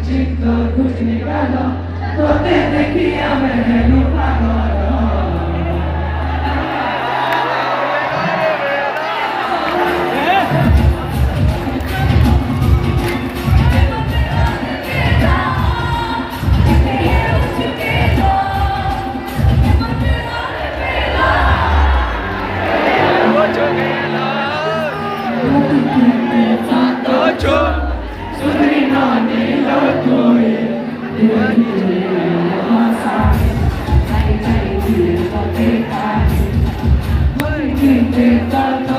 चिंता कुछ निकालो तो ते देखिया मैंने लूटा Hãy subscribe cho kênh Ghiền Mì Gõ để không bỏ lỡ những video hấp dẫn